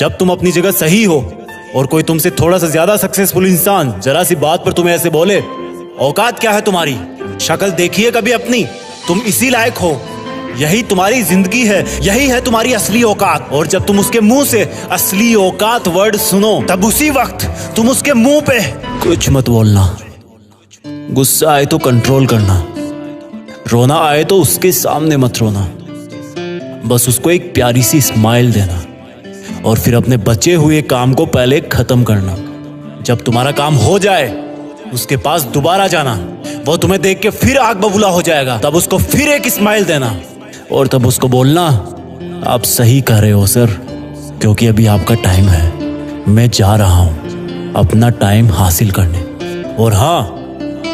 जब तुम अपनी जगह सही हो और कोई तुमसे थोड़ा सा ज्यादा सक्सेसफुल इंसान जरा सी बात पर तुम्हें ऐसे बोले, औकात क्या है तुम्हारी, शक्ल देखिए कभी अपनी, तुम इसी लायक हो, यही तुम्हारी जिंदगी है, यही है तुम्हारी असली औकात। और जब तुम उसके मुंह से असली औकात वर्ड सुनो, तब उसी वक्त तुम उसके मुंह पे कुछ मत बोलना। गुस्सा आए तो कंट्रोल करना, रोना आए तो उसके सामने मत रोना, बस उसको एक प्यारी सी स्माइल देना और फिर अपने बचे हुए काम को पहले खत्म करना। जब तुम्हारा काम हो जाए उसके पास दोबारा जाना, वो तुम्हें देख के फिर आग बबूला हो जाएगा, तब उसको फिर एक स्माइल देना और तब उसको बोलना, आप सही कह रहे हो सर, क्योंकि अभी आपका टाइम है, मैं जा रहा हूं अपना टाइम हासिल करने। और हाँ,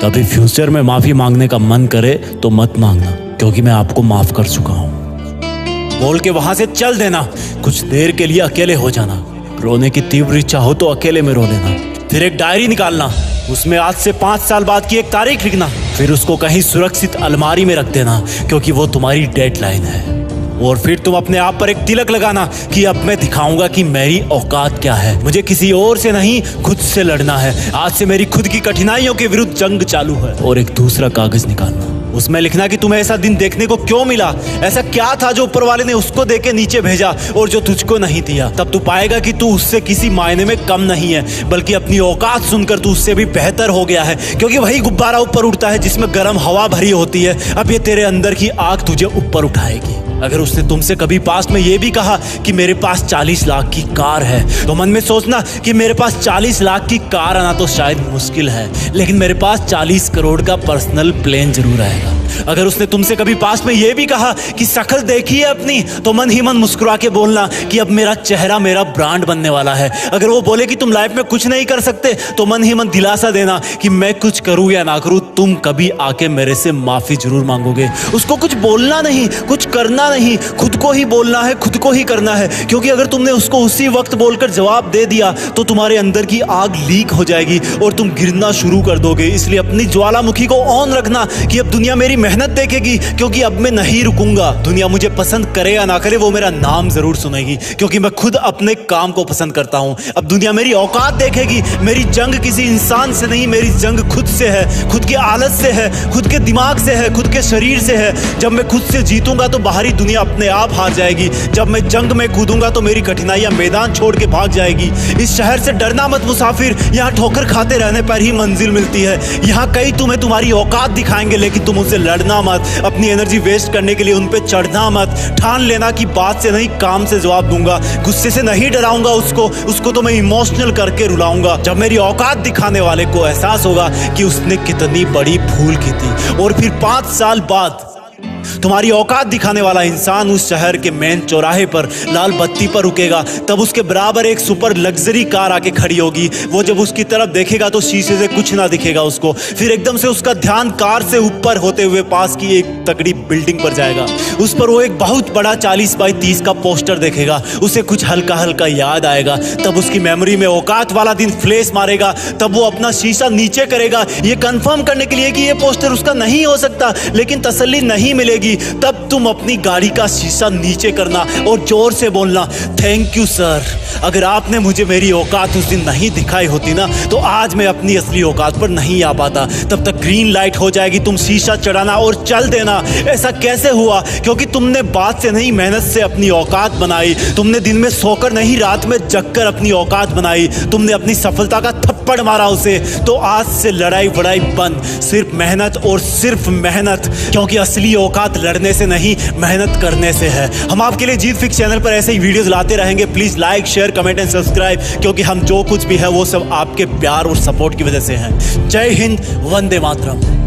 कभी फ्यूचर में माफी मांगने का मन करे तो मत मांगना, क्योंकि मैं आपको माफ कर चुका हूं। बोल के वहां से चल देना, कुछ देर के लिए अकेले हो जाना, रोने की तीव्र इच्छा हो तो अकेले में रो लेना, फिर एक डायरी निकालना, उसमें आज से 5 साल बाद की एक तारीख लिखना, फिर उसको कहीं सुरक्षित अलमारी में रख देना, क्योंकि वो तुम्हारी डेडलाइन है। और फिर तुम अपने आप पर एक तिलक लगाना कि अब मैं दिखाऊंगा कि मेरी औकात क्या है, मुझे किसी और से नहीं खुद से लड़ना है, आज से मेरी खुद की कठिनाइयों के विरुद्ध जंग चालू है। और एक दूसरा कागज निकालना, उसमें लिखना कि तुम्हें ऐसा दिन देखने को क्यों मिला, ऐसा क्या था जो ऊपर वाले ने उसको देके नीचे भेजा और जो तुझको नहीं दिया। तब तू पाएगा कि तू उससे किसी मायने में कम नहीं है, बल्कि अपनी औकात सुनकर तू उससे भी बेहतर हो गया है, क्योंकि वही गुब्बारा ऊपर उड़ता है जिसमें गर्म हवा भरी होती है। अब ये तेरे अंदर की आग तुझे ऊपर उठाएगी। अगर उसने तुमसे कभी पास में ये भी कहा कि मेरे पास 40 लाख की कार है, तो मन में सोचना कि मेरे पास 40 लाख की कार आना तो शायद मुश्किल है, लेकिन मेरे पास 40 करोड़ का पर्सनल प्लेन जरूर आएगा। अगर उसने तुमसे कभी पास में ये भी कहा कि शक्ल देखी है अपनी, तो मन ही मन मुस्कुरा के बोलना कि अब मेरा चेहरा मेरा ब्रांड बनने वाला है। अगर वो बोले कि तुम लाइफ में कुछ नहीं कर सकते, तो मन ही मन दिलासा देना कि मैं कुछ करूं या ना करूं, तुम कभी आके मेरे से माफी जरूर मांगोगे। उसको कुछ बोलना नहीं, कुछ करना नहीं, खुद को ही बोलना है, खुद को ही करना है, क्योंकि अगर तुमने उसको उसी वक्त बोलकर जवाब दे दिया तो तुम्हारे अंदर की आग लीक हो जाएगी और तुम गिरना शुरू कर दोगे। इसलिए अपनी ज्वालामुखी को ऑन रखना कि अब दुनिया मेरी मेहनत देखेगी, क्योंकि अब मैं नहीं रुकूंगा। दुनिया मुझे पसंद करे या ना करे, वो मेरा नाम जरूर सुनेगी, क्योंकि मैं खुद अपने काम को पसंद करता हूं। अब दुनिया मेरी औकात देखेगी। मेरी जंग किसी इंसान से नहीं, मेरी जंग खुद से है, खुद की आदत से है, खुद के दिमाग से है, खुद के शरीर से है। जब मैं खुद से जीतूंगा तो बाहरी दुनिया अपने आप हार जाएगी। जब मैं जंग में कूदूंगा तो मेरी कठिनाइयां मैदान छोड़ के भाग जाएगी। इस शहर से डरना मत मुसाफिर, यहाँ ठोकर खाते रहने पर ही मंजिल मिलती है। यहाँ कई तुम्हें तुम्हारी औकात दिखाएंगे, लेकिन तुम उनसे लड़ना मत, अपनी एनर्जी वेस्ट करने के लिए उन पे चढ़ना मत। ठान लेना कि बात से नहीं काम से जवाब दूंगा, गुस्से से नहीं डराऊंगा उसको तो मैं इमोशनल करके रुलाऊंगा। जब मेरी औकात दिखाने वाले को एहसास होगा कि उसने कितनी बड़ी भूल की थी, और फिर 5 साल बाद तुम्हारी औकात दिखाने वाला इंसान उस शहर के मेन चौराहे पर लाल बत्ती पर रुकेगा, तब उसके बराबर एक सुपर लग्जरी कार आके खड़ी होगी। वो जब उसकी तरफ देखेगा तो शीशे से कुछ ना दिखेगा उसको। फिर एकदम से उसका ध्यान कार से ऊपर होते हुए पास की एक तगड़ी बिल्डिंग पर जाएगा। उस पर वो एक बहुत बड़ा 40 बाई 30 का पोस्टर देखेगा। उसे कुछ हल्का हल्का याद आएगा। तब उसकी मेमोरी में औकात वाला दिन फ्लैश मारेगा। तब वो अपना शीशा नीचे करेगा, ये कंफर्म करने के लिए कि ये पोस्टर उसका नहीं हो सकता, लेकिन तसल्ली नहीं मिलेगी। तब तुम अपनी गाड़ी का शीशा नीचे करना और जोर से बोलना, थैंक यू सर, अगर आपने मुझे मेरी औकात उस दिन नहीं दिखाई होती ना, तो आज मैं अपनी असली औकात पर नहीं आ पाता। तब तक ग्रीन लाइट हो जाएगी, तुम शीशा चढ़ाना और चल देना। ऐसा कैसे हुआ? क्योंकि तुमने बात से नहीं मेहनत से अपनी औकात बनाई। तुमने दिन में सोकर नहीं रात में जगकर अपनी औकात बनाई। तुमने अपनी सफलता का थप्पड़ मारा उसे। तो आज से लड़ाई वड़ाई बंद, सिर्फ मेहनत और सिर्फ मेहनत, क्योंकि असली औकात लड़ने से नहीं मेहनत करने से है। हम आपके लिए जीत फिक्स चैनल पर ऐसे ही वीडियोस लाते रहेंगे। Please like, share, comment and subscribe, क्योंकि हम जो कुछ भी है वो सब आपके प्यार और सपोर्ट की वजह से है। जय हिंद, वंदे मातरम।